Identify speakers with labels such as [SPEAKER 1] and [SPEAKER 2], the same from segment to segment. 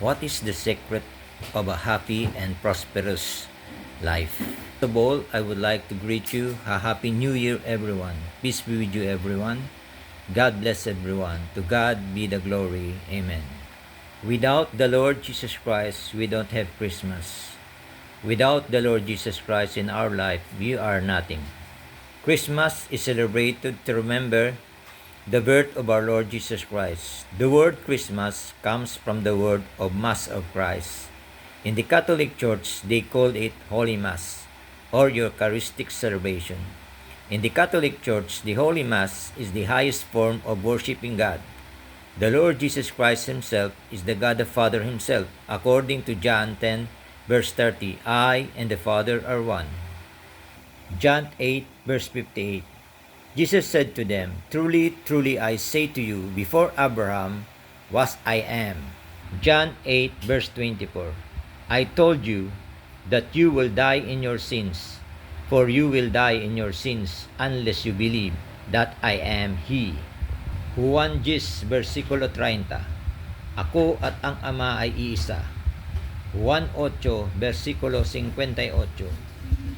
[SPEAKER 1] What is the secret of a happy and prosperous life? First of all, I would like to greet you. A happy new year, everyone. Peace be with you, everyone. God bless everyone. To God be the glory. Amen. Without the Lord Jesus Christ, we don't have Christmas. Without the Lord Jesus Christ in our life, we are nothing. Christmas is celebrated to remember the birth of our Lord Jesus Christ. The word Christmas comes from the word of Mass of Christ. In the Catholic Church, they call it Holy Mass or Eucharistic celebration. In the Catholic Church, the Holy Mass is the highest form of worshiping God. The Lord Jesus Christ Himself is the God the Father Himself. According to John 10, verse 30, I and the Father are one. John 8, verse 58. Jesus said to them, Truly, truly, I say to you, before Abraham was I am. John 8, verse 24. I told you that you will die in your sins, for you will die in your sins unless you believe that I am He. Juan 10, versikulo 30. Ako at ang Ama ay iisa. Juan 8, versikulo 58.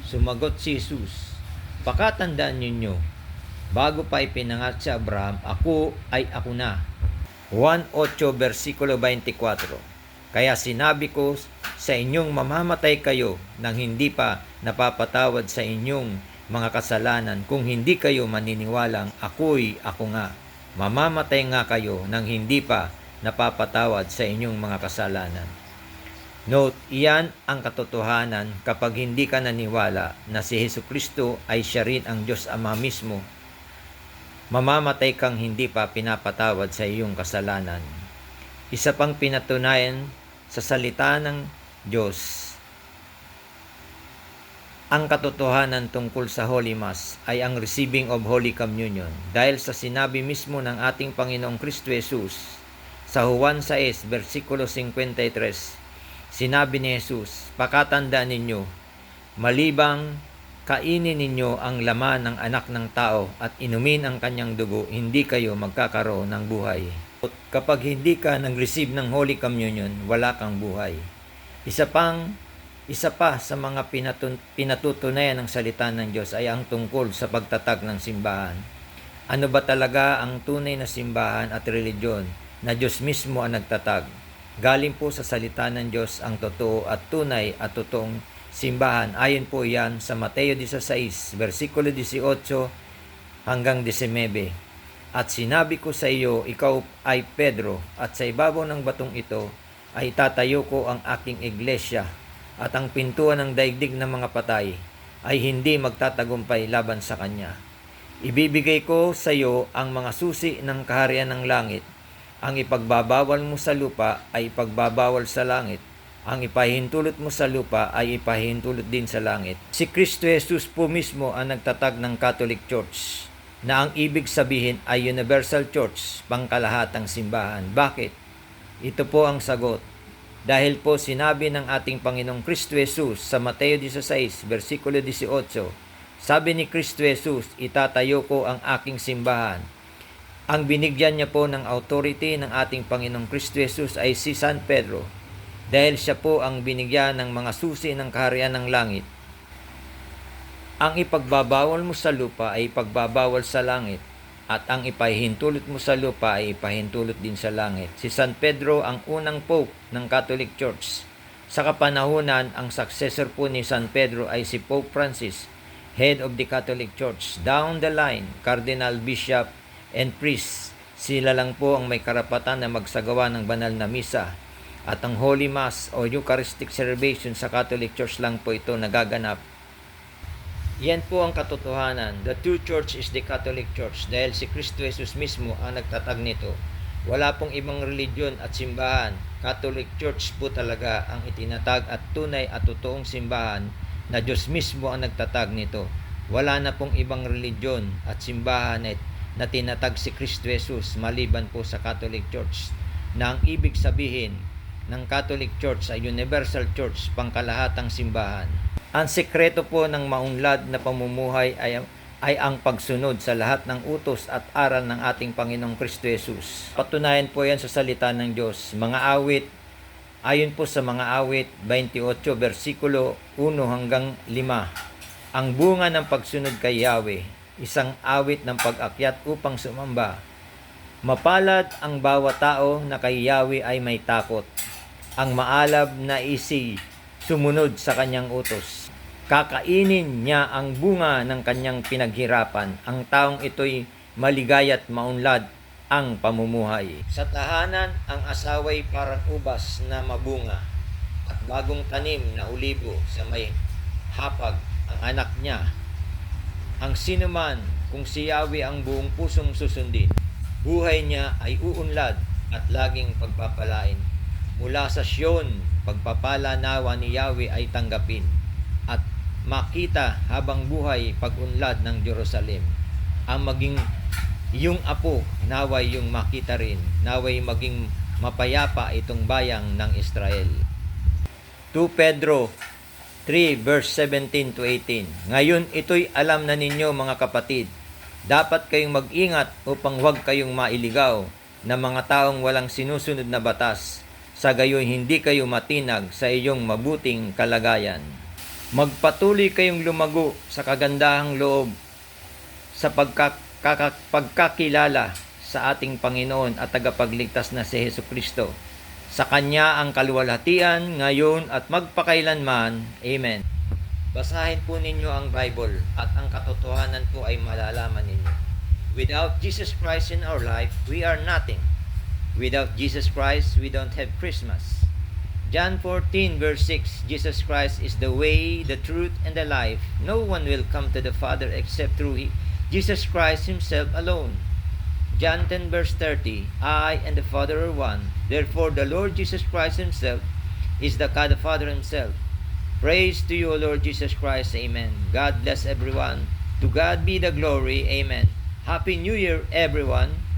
[SPEAKER 1] Sumagot si Jesus, Pakatandaan ninyo, bago pa ipinangat si Abraham, ako ay ako na. Juan 8, versikulo 24. Kaya sinabi ko sa inyong mamamatay kayo nang hindi pa napapatawad sa inyong mga kasalanan kung hindi kayo maniniwalang ako'y ako nga. Mamamatay nga kayo nang hindi pa napapatawad sa inyong mga kasalanan. Note, iyan ang katotohanan kapag hindi ka naniwala na si Jesucristo ay siya rin ang Diyos Ama mismo. Mamamatay kang hindi pa pinapatawad sa iyong kasalanan. Isa pang pinatunayan sa salita ng Diyos, ang katotohanan tungkol sa Holy Mass ay ang receiving of Holy Communion dahil sa sinabi mismo ng ating Panginoong Kristo Jesus sa Juan 6, versikulo 53. Sinabi ni Jesus, pakatandaan ninyo, malibang kainin ninyo ang laman ng anak ng tao at inumin ang kanyang dugo, hindi kayo magkakaroon ng buhay. Kapag hindi ka nag-receive ng Holy Communion, wala kang buhay. Isa pa sa mga pinatutunayan ng salita ng Diyos ay ang tungkol sa pagtatag ng simbahan. Ano ba talaga ang tunay na simbahan at religiyon na Diyos mismo ang nagtatag? Galing po sa salita ng Diyos ang totoo at tunay at totoong simbahan. Ayon po yan sa Mateo 16, versikulo 18 hanggang 19. At sinabi ko sa iyo, ikaw ay Pedro, at sa ibabaw ng batong ito ay tatayo ko ang aking iglesia, at ang pintuan ng daigdig ng mga patay ay hindi magtatagumpay laban sa kanya. Ibibigay ko sa iyo ang mga susi ng kaharian ng langit. Ang ipagbabawal mo sa lupa ay ipagbabawal sa langit. Ang ipahintulot mo sa lupa ay ipahintulot din sa langit. Si Kristo Jesus po mismo ang nagtatag ng Catholic Church, na ang ibig sabihin ay Universal Church, pangkalahatang simbahan. Bakit? Ito po ang sagot. Dahil po sinabi ng ating Panginoong Kristo Jesus sa Mateo 16, versikulo 18, sabi ni Kristo Jesus, itatayo ko ang aking simbahan. Ang binigyan niya po ng authority ng ating Panginoong Kristo Jesus ay si San Pedro, dahil siya po ang binigyan ng mga susi ng kaharian ng langit. Ang ipagbabawal mo sa lupa ay ipagbabawal sa langit, at ang ipahintulot mo sa lupa ay ipahintulot din sa langit. Si San Pedro ang unang Pope ng Catholic Church. Sa kapanahunan, ang successor po ni San Pedro ay si Pope Francis, head of the Catholic Church. Down the line, Cardinal, Bishop, and Priest, sila lang po ang may karapatan na magsagawa ng banal na misa. At ang Holy Mass o Eucharistic celebration sa Catholic Church lang po ito nagaganap. Yan po ang katotohanan. The true church is the Catholic Church dahil si Kristo Jesus mismo ang nagtatag nito. Wala pong ibang religion at simbahan. Catholic Church po talaga ang itinatag at tunay at totoong simbahan na Diyos mismo ang nagtatag nito. Wala na pong ibang religion at simbahan na tinatag si Kristo Jesus maliban po sa Catholic Church, na ang ibig sabihin ng Catholic Church ay Universal Church, pangkalahatang simbahan. Ang sekreto po ng maunlad na pamumuhay ay ay ang pagsunod sa lahat ng utos at aral ng ating Panginoong Kristo Jesus. Patunayan po yan sa salita ng Diyos. Mga awit, ayon po sa mga awit 28 versikulo 1 hanggang 5. Ang bunga ng pagsunod kay Yahweh, isang awit ng pag-akyat upang sumamba. Mapalad ang bawat tao na kay Yahweh ay may takot. Ang maalab na sumunod sa kanyang utos. Kakainin niya ang bunga ng kanyang pinaghirapan. Ang taong ito'y maligayat maunlad ang pamumuhay. Sa tahanan, ang asaway parang ubas na mabunga at bagong tanim na ulibo sa may hapag ang anak niya. Ang sinuman, kung si Yahweh ang buong pusong susundin, buhay niya ay uunlad at laging pagpapalain. Mula sa Sion, pagpapala nawa ni Yahweh ay tanggapin at makita habang buhay pag-unlad ng Jerusalem. Ang maging iyong apo, naway yung makita rin, naway maging mapayapa itong bayang ng Israel. 2 Pedro 3 verse 17 to 18. Ngayon ito'y alam na ninyo mga kapatid, dapat kayong mag-ingat upang huwag kayong mailigaw na mga taong walang sinusunod na batas, sa gayon hindi kayo matinag sa iyong mabuting kalagayan. Magpatuloy kayong lumago sa kagandahang loob sa pagkakilala sa ating Panginoon at tagapagligtas na si Jesucristo. Sa Kanya ang kaluwalhatian ngayon at magpakailanman. Amen. Basahin po ninyo ang Bible at ang katotohanan po ay malalaman ninyo. Without Jesus Christ in our life, we are nothing. Without Jesus Christ, we don't have Christmas. John 14 verse 6, Jesus Christ is the way, the truth, and the life. No one will come to the Father except through Jesus Christ Himself alone. John 10 verse 30, I and the Father are one. Therefore the Lord Jesus Christ Himself is the God the Father Himself. Praise to you, O Lord Jesus Christ. Amen. God bless everyone. To God be the glory. Amen. Happy New Year, everyone.